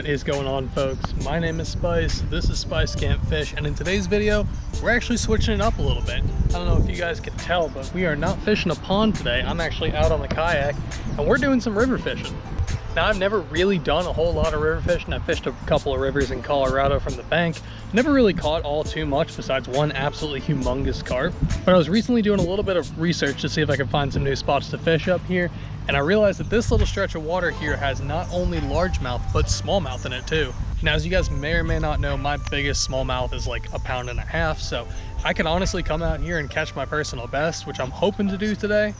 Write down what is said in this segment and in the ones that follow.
What is going on, folks? My name is Spice, this is Spice Can't Fish, and in today's video we're actually switching it up a little bit. I don't know if you guys can tell, but we are not fishing a pond today. I'm actually out on the kayak and we're doing some river fishing. Now, I've never really done a whole lot of river fishing. I fished a couple of rivers in Colorado from the bank. Never really caught all too much besides one absolutely humongous carp. But I was recently doing a little bit of research to see if I could find some new spots to fish up here. And I realized that this little stretch of water here has not only largemouth, but smallmouth in it too. Now, as you guys may or may not know, my biggest smallmouth is like 1.5 pounds. So I can honestly come out here and catch my personal best, which I'm hoping to do today.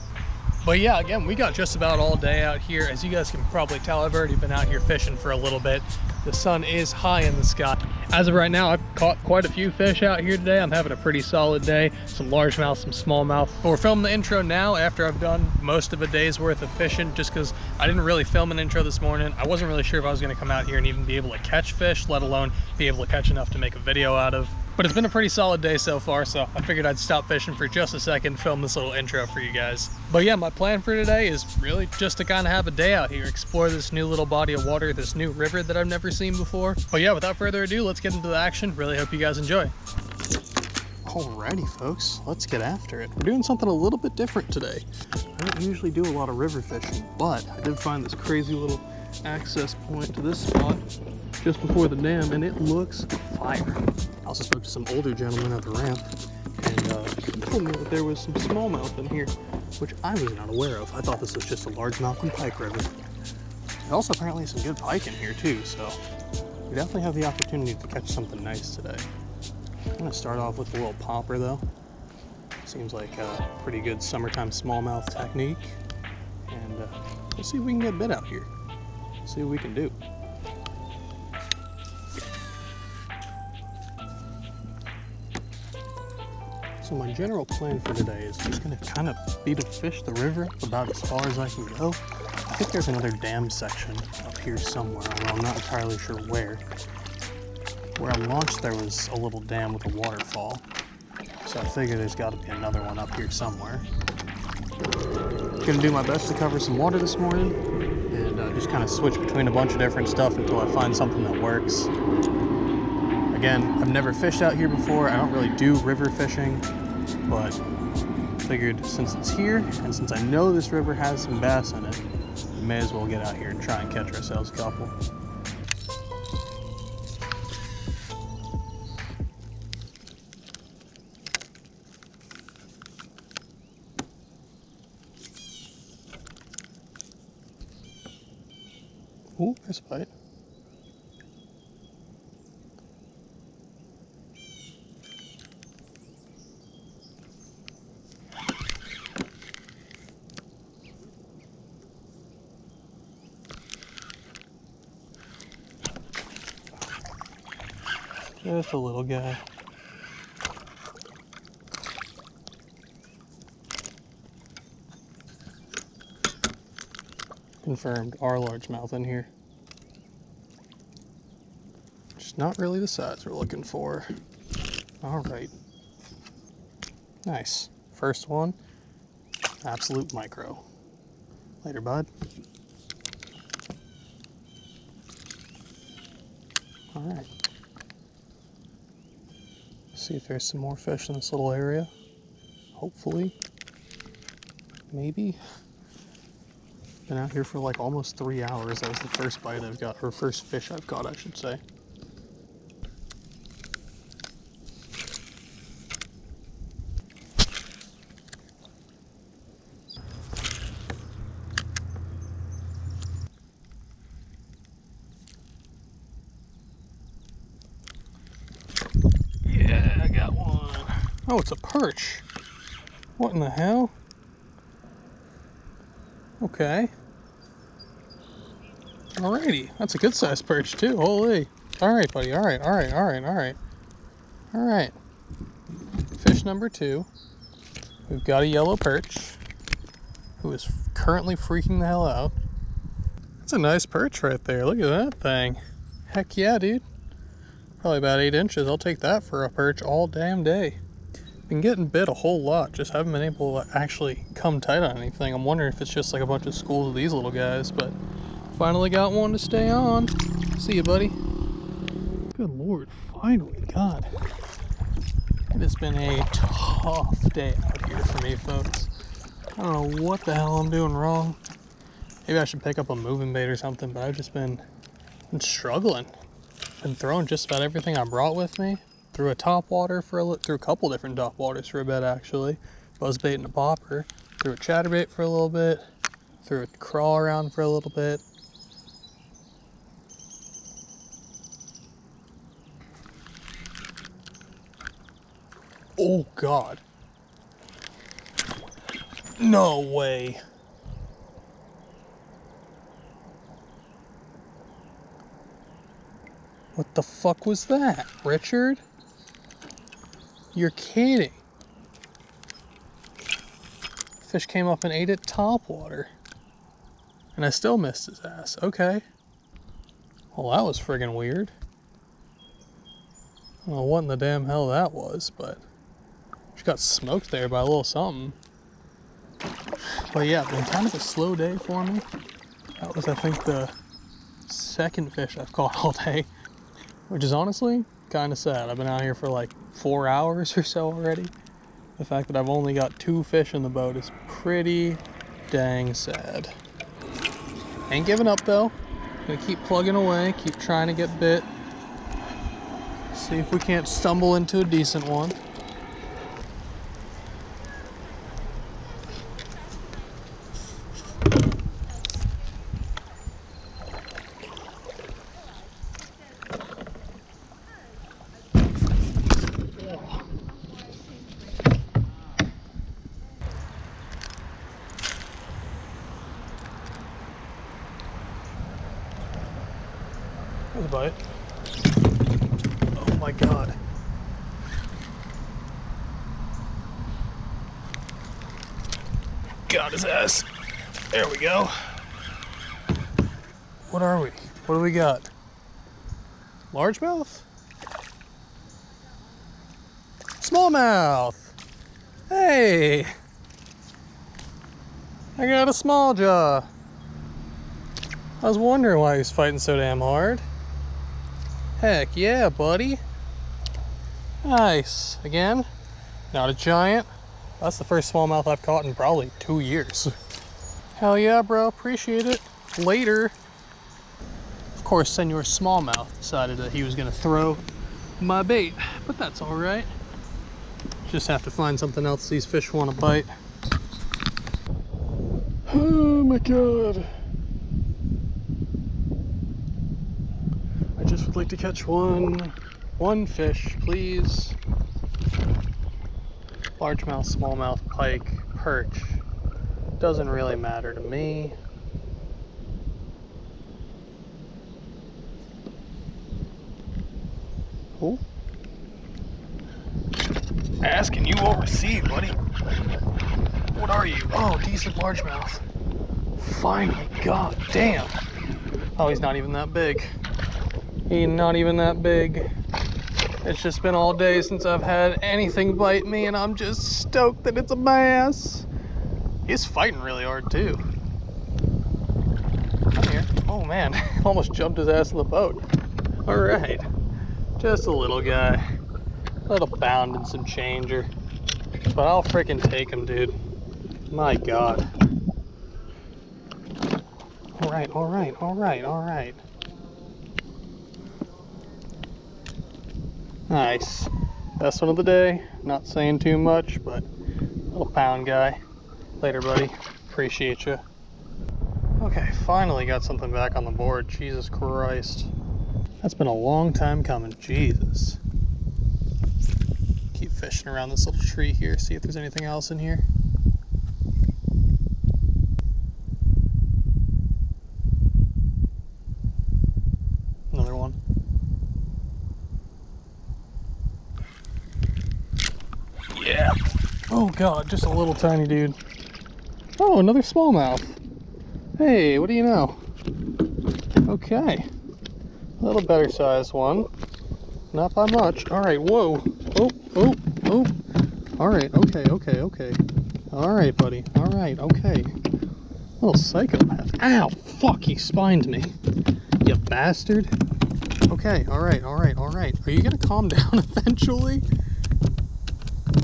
But yeah, again, we got just about all day out here. As you guys can probably tell, I've already been out here fishing for a little bit. The sun is high in the sky. As of right now, I've caught quite a few fish out here today. I'm having a pretty solid day. Some largemouth, some smallmouth. But we're filming the intro now after I've done most of a day's worth of fishing, just because I didn't really film an intro this morning. I wasn't really sure if I was gonna come out here and even be able to catch fish, let alone be able to catch enough to make a video out of. But it's been a pretty solid day so far, so I figured I'd stop fishing for just a second, film this little intro for you guys. But yeah, my plan for today is really just to kind of have a day out here, explore this new little body of water, this new river that I've never seen before. But yeah, without further ado, let's get into the action. Really hope you guys enjoy. Alrighty, folks, let's get after it. We're doing something a little bit different today. I don't usually do a lot of river fishing, but I did find this crazy little access point to this spot just before the dam, and it looks fire. I also spoke to some older gentlemen at the ramp, and he told me that there was some smallmouth in here, which I was not aware of. I thought this was just a largemouth and pike river. There's also apparently some good pike in here too, so we definitely have the opportunity to catch something nice today. I'm gonna start off with a little popper though. Seems like a pretty good summertime smallmouth technique, and we'll see if we can get bit out here. See what we can do. So my general plan for today is just gonna kind of be to fish the river about as far as I can go. I think there's another dam section up here somewhere, although I'm not entirely sure where. Where I launched, there was a little dam with a waterfall. So I figure there's gotta be another one up here somewhere. Gonna do my best to cover some water this morning and just kind of switch between a bunch of different stuff until I find something that works. Again, I've never fished out here before. I don't really do river fishing, but figured since it's here and since I know this river has some bass in it, we may as well get out here and try and catch ourselves a couple. Ooh, there's a bite. Just a little guy. Confirmed, our largemouth in here. Just not really the size we're looking for. All right. Nice. First one, absolute micro. Later, bud. All right. See if there's some more fish in this little area. Hopefully. Maybe. Been out here for like almost 3 hours. That was the first bite I've got, or first fish I've caught, I should say. Yeah, I got one. Oh, it's a perch. What in the hell? Okay. Alrighty, that's a good sized perch too, holy. Alright, buddy, alright. Alright. Fish number 2. We've got a yellow perch who is currently freaking the hell out. That's a nice perch right there, look at that thing. Heck yeah, dude. Probably about 8 inches, I'll take that for a perch all damn day. Been getting bit a whole lot, just haven't been able to actually come tight on anything. I'm wondering if it's just like a bunch of schools of these little guys, but Finally got one to stay on. See you, buddy. Good Lord, finally, God. It has been a tough day out here for me, folks. I don't know what the hell I'm doing wrong. Maybe I should pick up a moving bait or something, but I've just been struggling. Been throwing just about everything I brought with me. Threw a topwater threw a couple different topwaters for a bit actually. Buzzbait and a popper. Threw a chatterbait for a little bit. Threw a crawl around for a little bit. Oh God. No way. What the fuck was that, Richard? You're kidding. Fish came up and ate it topwater. And I still missed his ass. Okay. Well, that was friggin' weird. I don't know what in the damn hell that was, but she got smoked there by a little something. But yeah, it's been kind of a slow day for me. That was, I think, the second fish I've caught all day, which is honestly kind of sad. I've been out here for like 4 hours or so already. The fact that I've only got 2 fish in the boat is pretty dang sad. Ain't giving up though. Gonna keep plugging away, keep trying to get bit. See if we can't stumble into a decent one. There's a bite. Oh my God. Got his ass. There we go. What are we? What do we got? Largemouth? Smallmouth! Hey! I got a small jaw. I was wondering why he was fighting so damn hard. Heck yeah, buddy. Nice. Again, not a giant. That's the first smallmouth I've caught in probably 2 years. Hell yeah, bro. Appreciate it. Later. Of course, Senor Smallmouth decided that he was going to throw my bait, but that's all right. Just have to find something else these fish want to bite. Oh my God. I just would like to catch one fish, please. Largemouth, smallmouth, pike, perch. Doesn't really matter to me. Oh. Ask and you will receive, buddy. What are you? Oh, decent largemouth. Finally, god damn. Oh, he's not even that big. He's not even that big. It's just been all day since I've had anything bite me, and I'm just stoked that it's a bass. He's fighting really hard too. Come here. Oh man, almost jumped his ass in the boat. All right, just a little guy, a little pound and some changer, but I'll freaking take him, dude. My god. All right, all right, all right, all right. Nice. Best one of the day. Not saying too much, but little pound guy. Later, buddy. Appreciate you. Okay, finally got something back on the board. Jesus Christ. That's been a long time coming. Jesus. Keep fishing around this little tree here, see if there's anything else in here. Another one. Yeah. Oh god, just a little tiny dude. Oh, another smallmouth. Hey, what do you know? Okay. A little better sized one. Not by much. Alright, whoa. Oh, oh, oh. Alright, okay, okay, okay. Alright, buddy. Alright, okay. Little psychopath. Ow! Fuck, he spined me. You bastard. Okay, alright. Are you gonna calm down eventually?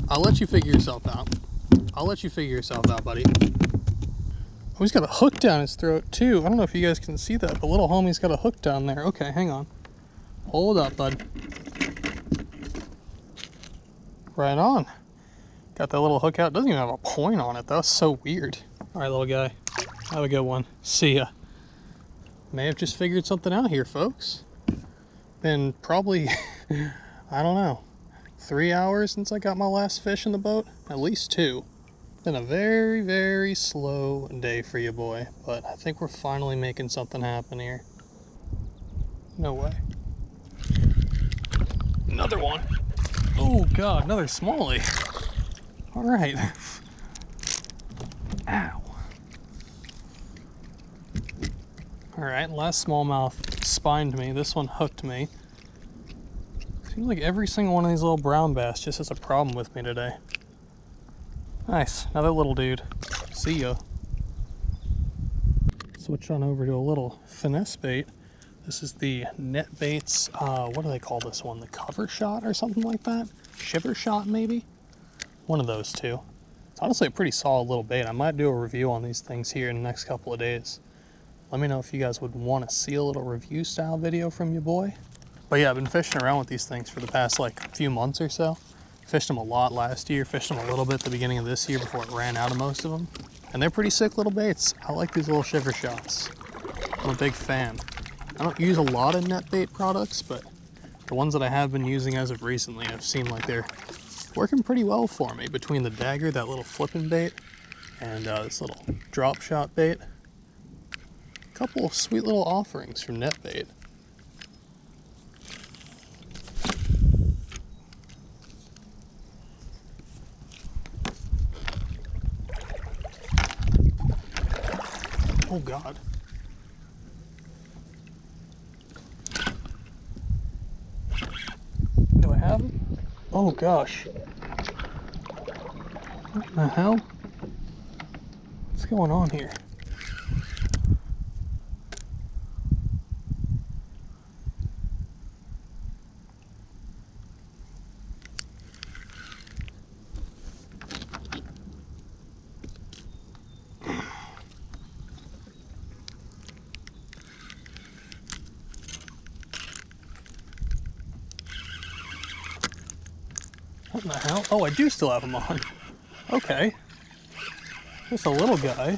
I'll let you figure yourself out. Buddy. Oh, he's got a hook down his throat, too. I don't know if you guys can see that, but little homie's got a hook down there. Okay, hang on. Hold up, bud. Right on. Got that little hook out. Doesn't even have a point on it. That was so weird. Alright, little guy. Have a good one. See ya. May have just figured something out here, folks. Been probably, I don't know, 3 hours since I got my last fish in the boat. At least 2. Been a very, very slow day for you, boy. But I think we're finally making something happen here. No way. Another one. Oh, God, another smallie. All right. Ow. All right, last smallmouth spined me. This one hooked me. Seems like every single one of these little brown bass just has a problem with me today. Nice, another little dude. See ya. Switch on over to a little finesse bait. This is the Net Baits, what do they call this one? The cover shot or something like that? Shiver shot, maybe? One of those two. It's honestly a pretty solid little bait. I might do a review on these things here in the next couple of days. Let me know if you guys would want to see a little review style video from your boy. But yeah, I've been fishing around with these things for the past like few months or so. Fished them a lot last year, fished them a little bit at the beginning of this year before it ran out of most of them. And they're pretty sick little baits. I like these little shiver shots. I'm a big fan. I don't use a lot of net bait products, but the ones that I have been using as of recently, I've seen like they're working pretty well for me. Between the dagger, that little flipping bait, and this little drop shot bait. A couple of sweet little offerings from net bait. Oh God. Do I have it? Oh gosh. What the hell? What's going on here? What in the hell? Oh, I do still have them on. Okay. Just a little guy.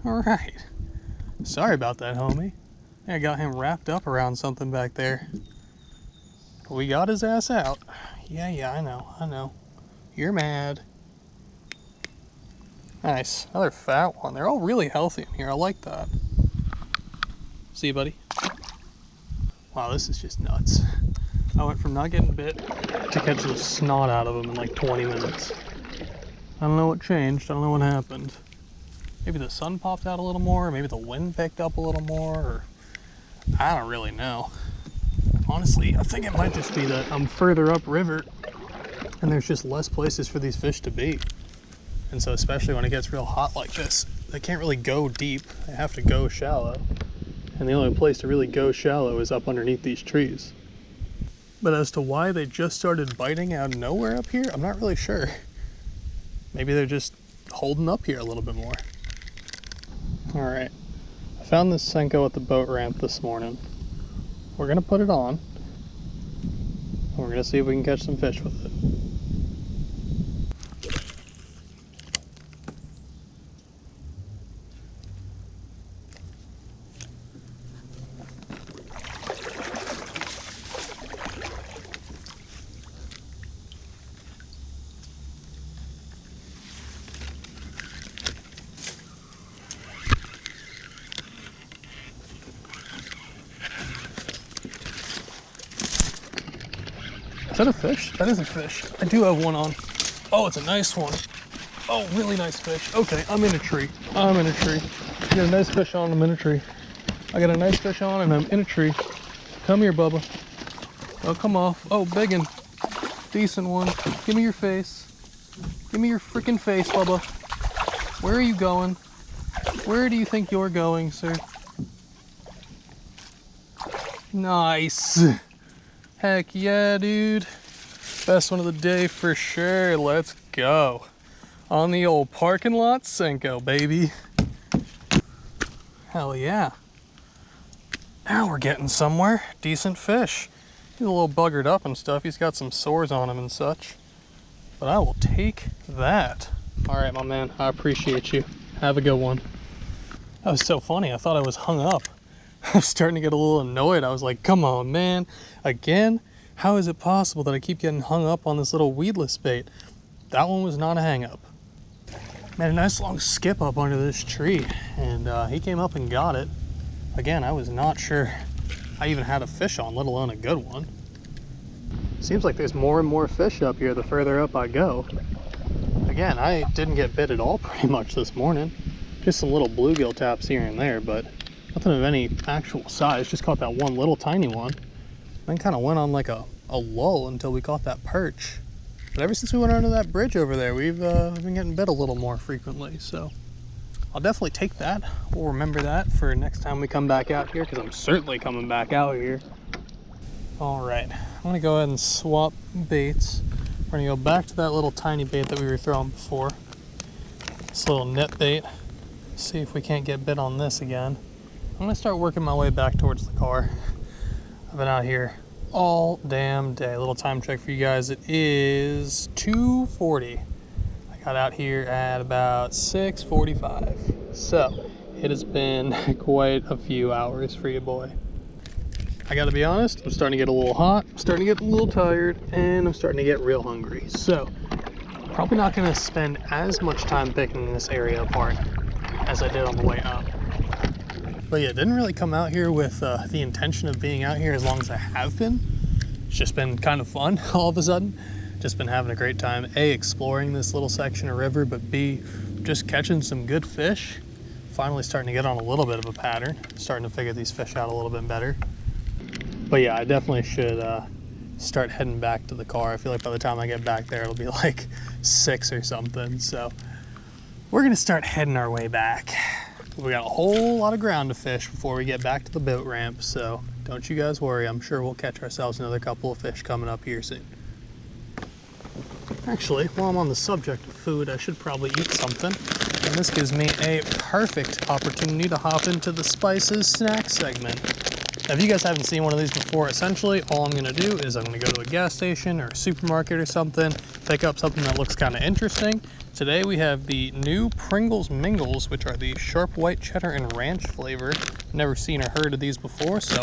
Alright. Sorry about that, homie. I got him wrapped up around something back there. But we got his ass out. Yeah, I know. You're mad. Nice. Another fat one. They're all really healthy in here. I like that. See you, buddy. Wow, this is just nuts. I went from not getting bit to catching snot out of them in like 20 minutes. I don't know what changed. I don't know what happened. Maybe the sun popped out a little more. Maybe the wind picked up a little more. Or I don't really know. Honestly, I think it might just be that I'm further upriver and there's just less places for these fish to be. And so especially when it gets real hot like this, they can't really go deep. They have to go shallow. And the only place to really go shallow is up underneath these trees. But as to why they just started biting out of nowhere up here, I'm not really sure. Maybe they're just holding up here a little bit more. All right, I found this Senko at the boat ramp this morning. We're gonna put it on, and we're gonna see if we can catch some fish with it. Is that a fish? That is a fish. I do have one on. Oh, it's a nice one. Oh, really nice fish. Okay, I'm in a tree. I got a nice fish on, I'm in a tree. I got a nice fish on and I'm in a tree. Come here, Bubba. Oh, come off. Oh, biggin. Decent one. Give me your face. Give me your freaking face, Bubba. Where are you going? Where do you think you're going, sir? Nice. Heck yeah, dude. Best one of the day for sure. Let's go. On the old parking lot Senko, baby. Hell yeah. Now we're getting somewhere. Decent fish. He's a little buggered up and stuff. He's got some sores on him and such. But I will take that. All right, my man. I appreciate you. Have a good one. That was so funny. I thought I was hung up. I was starting to get a little annoyed. I was like, come on, man. Again? How is it possible that I keep getting hung up on this little weedless bait? That one was not a hang up. Made a nice long skip up under this tree, and he came up and got it. Again, I was not sure I even had a fish on, let alone a good one. Seems like there's more and more fish up here the further up I go. Again, I didn't get bit at all pretty much this morning. Just some little bluegill taps here and there, but nothing of any actual size. Just caught that one little tiny one. Then kind of went on like a lull until we caught that perch. But ever since we went under that bridge over there, we've been getting bit a little more frequently. So I'll definitely take that. We'll remember that for next time we come back out here, because I'm certainly coming back out here. All right, I'm gonna go ahead and swap baits. We're gonna go back to that little tiny bait that we were throwing before. This little net bait. See if we can't get bit on this again. I'm gonna start working my way back towards the car. I've been out here all damn day. A little time check for you guys. It is 2:40. I got out here at about 6:45. So it has been quite a few hours for you, boy. I gotta be honest, I'm starting to get a little hot, I'm starting to get a little tired, and I'm starting to get real hungry. So probably not gonna spend as much time picking this area apart as I did on the way up. But yeah, didn't really come out here with the intention of being out here as long as I have been. It's just been kind of fun all of a sudden. Just been having a great time, A, exploring this little section of river, but B, just catching some good fish. Finally starting to get on a little bit of a pattern. Starting to figure these fish out a little bit better. But yeah, I definitely should start heading back to the car. I feel like by the time I get back there, it'll be like 6 or something. So we're gonna start heading our way back. We got a whole lot of ground to fish before we get back to the boat ramp, so don't you guys worry. I'm sure we'll catch ourselves another couple of fish coming up here soon. Actually, while I'm on the subject of food, I should probably eat something. And this gives me a perfect opportunity to hop into the Spices snack segment. Now, if you guys haven't seen one of these before, essentially all I'm gonna do is I'm gonna go to a gas station or a supermarket or something, pick up something that looks kind of interesting. Today we have the new Pringles Mingles, which are the sharp white cheddar and ranch flavor. Never seen or heard of these before, so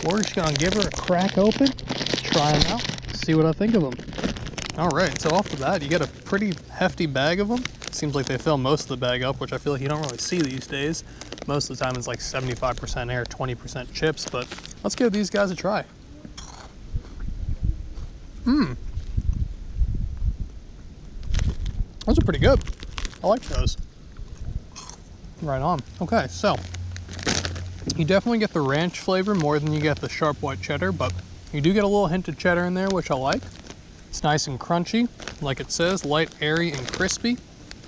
we're just gonna give her a crack open, try them out, see what I think of them. All right, so off the bat, you get a pretty hefty bag of them. Seems like they fill most of the bag up, which I feel like you don't really see these days. Most of the time it's like 75% air, 20% chips, but let's give these guys a try. Those are pretty good. I like those. Right on. Okay, so you definitely get the ranch flavor more than you get the sharp white cheddar, but you do get a little hint of cheddar in there, which I like. It's nice and crunchy, like it says, light, airy, and crispy.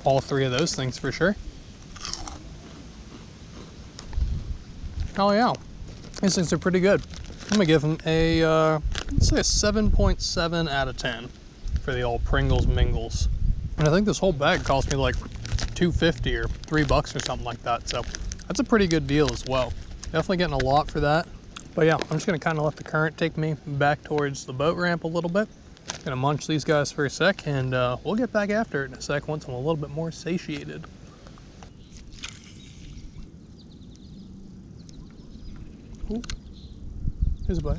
All three of those things for sure. Oh yeah, these things are pretty good. I'm gonna give them a, let's say a 7.7 out of 10 for the old Pringles Mingles. And I think this whole bag cost me like $2.50 or $3 or something like that. So that's a pretty good deal as well. Definitely getting a lot for that. But yeah, I'm just gonna kind of let the current take me back towards the boat ramp a little bit. Gonna munch these guys for a sec, and we'll get back after it in a sec once I'm a little bit more satiated. Ooh. Here's a bite.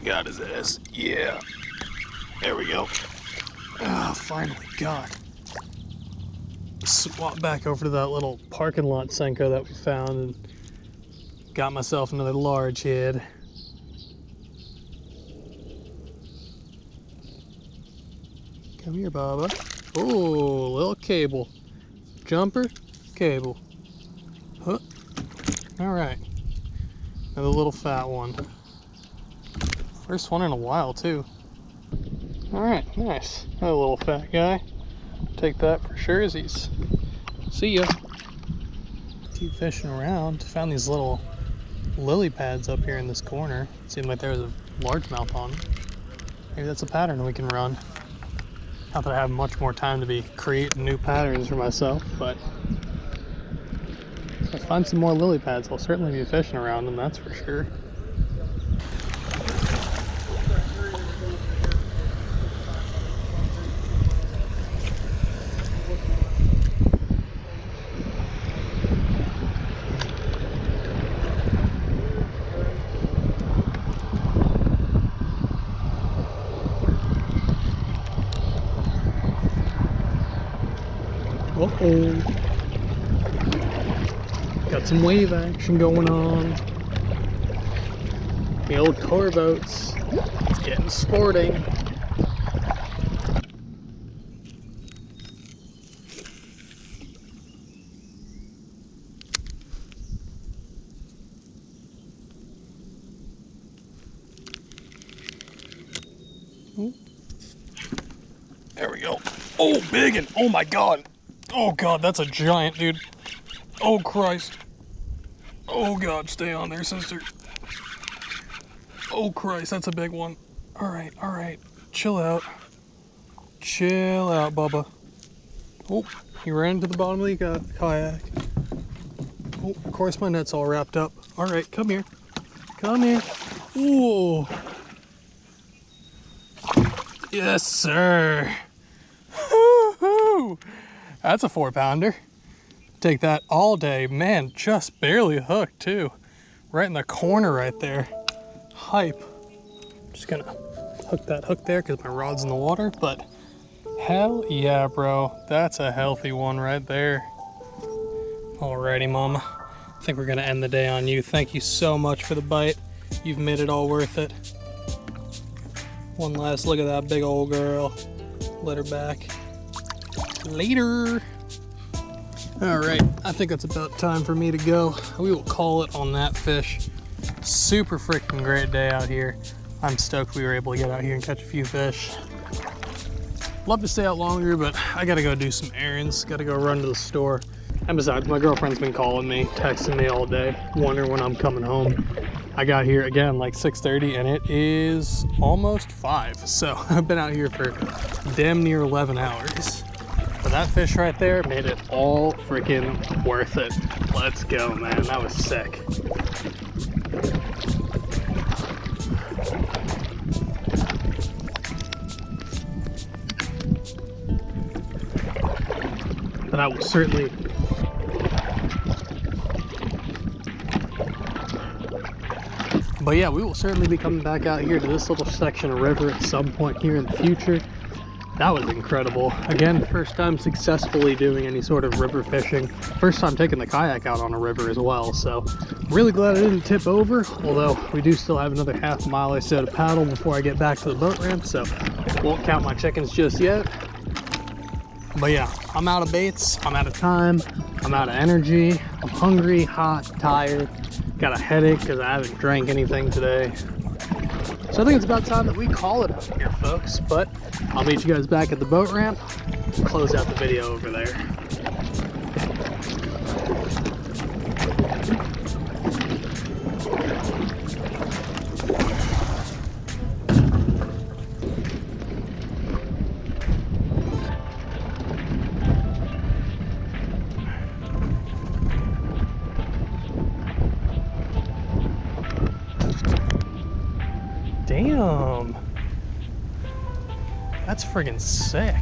Got his ass. Yeah. There we go. Ah, finally got. Swap back over to that little parking lot Senko that we found and got myself another large head. Come here, Baba. Oh, little cable. Jumper, cable. Huh. All right. Another little fat one. First one in a while too. All right, nice. Another little fat guy. Take that for surezies. See ya. Keep fishing around. Found these little lily pads up here in this corner. Seemed like there was a largemouth on them. Maybe that's a pattern we can run. Not that I have much more time to be creating new patterns for myself, but if I find some more lily pads, I'll certainly be fishing around them, that's for sure. Uh-oh. Got some wave action going on. The old car boats getting sporting. There we go. Oh, big one. Oh my God. Oh God, that's a giant, dude. Oh Christ. Oh God, stay on there, sister. Oh Christ, that's a big one. All right. Chill out. Chill out, Bubba. Oh, he ran to the bottom of the kayak. Oh, of course my net's all wrapped up. All right, come here. Come here. Ooh. Yes, sir. Woo-hoo. That's a 4-pounder. Take that all day. Man, just barely hooked too. Right in the corner right there. Hype. Just gonna hook that hook there because my rod's in the water, but hell yeah, bro. That's a healthy one right there. Alrighty, mama. I think we're gonna end the day on you. Thank you so much for the bite. You've made it all worth it. One last look at that big old girl. Let her back. Later. All right, I think it's about time for me to go. We will call it on that fish. Super freaking great day out here. I'm stoked we were able to get out here and catch a few fish. Love to stay out longer, but I gotta go do some errands. Gotta go run to the store. And besides, my girlfriend's been calling me, texting me all day, wondering when I'm coming home. I got here again like 6:30 and it is almost 5. So I've been out here for damn near 11 hours. But that fish right there made it all freaking worth it. Let's go, man. That was sick. But I will certainly But yeah, we will certainly be coming back out here to this little section of river at some point here in the future. That was incredible. Again, first time successfully doing any sort of river fishing. First time taking the kayak out on a river as well. So really glad I didn't tip over, although we do still have another half mile or so to paddle before I get back to the boat ramp. So won't count my chickens just yet. But yeah, I'm out of baits, I'm out of time, I'm out of energy, I'm hungry, hot, tired, got a headache because I haven't drank anything today. So I think it's about time that we call it out here, folks, but I'll meet you guys back at the boat ramp, close out the video over there. Damn, that's friggin' sick.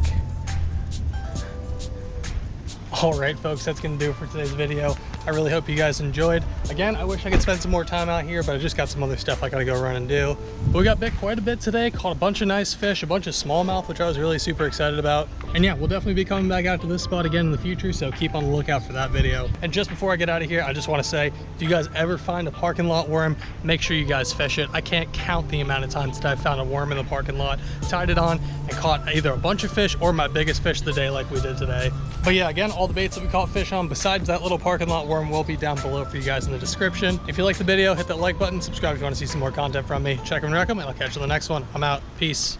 All right, folks, that's gonna do it for today's video. I really hope you guys enjoyed. Again, I wish I could spend some more time out here, but I just got some other stuff I gotta go run and do. But we got bit quite a bit today, caught a bunch of nice fish, a bunch of smallmouth, which I was really super excited about. And yeah, we'll definitely be coming back out to this spot again in the future, so keep on the lookout for that video. And just before I get out of here, I just wanna say, if you guys ever find a parking lot worm, make sure you guys fish it. I can't count the amount of times that I've found a worm in the parking lot, tied it on, and caught either a bunch of fish or my biggest fish of the day like we did today. But yeah, again, all the baits that we caught fish on, besides that little parking lot worm, platform will be down below for you guys in the description. If you like the video, hit that like button, subscribe if you want to see some more content from me. Check them and recommend. I'll catch you in the next one. I'm out. Peace.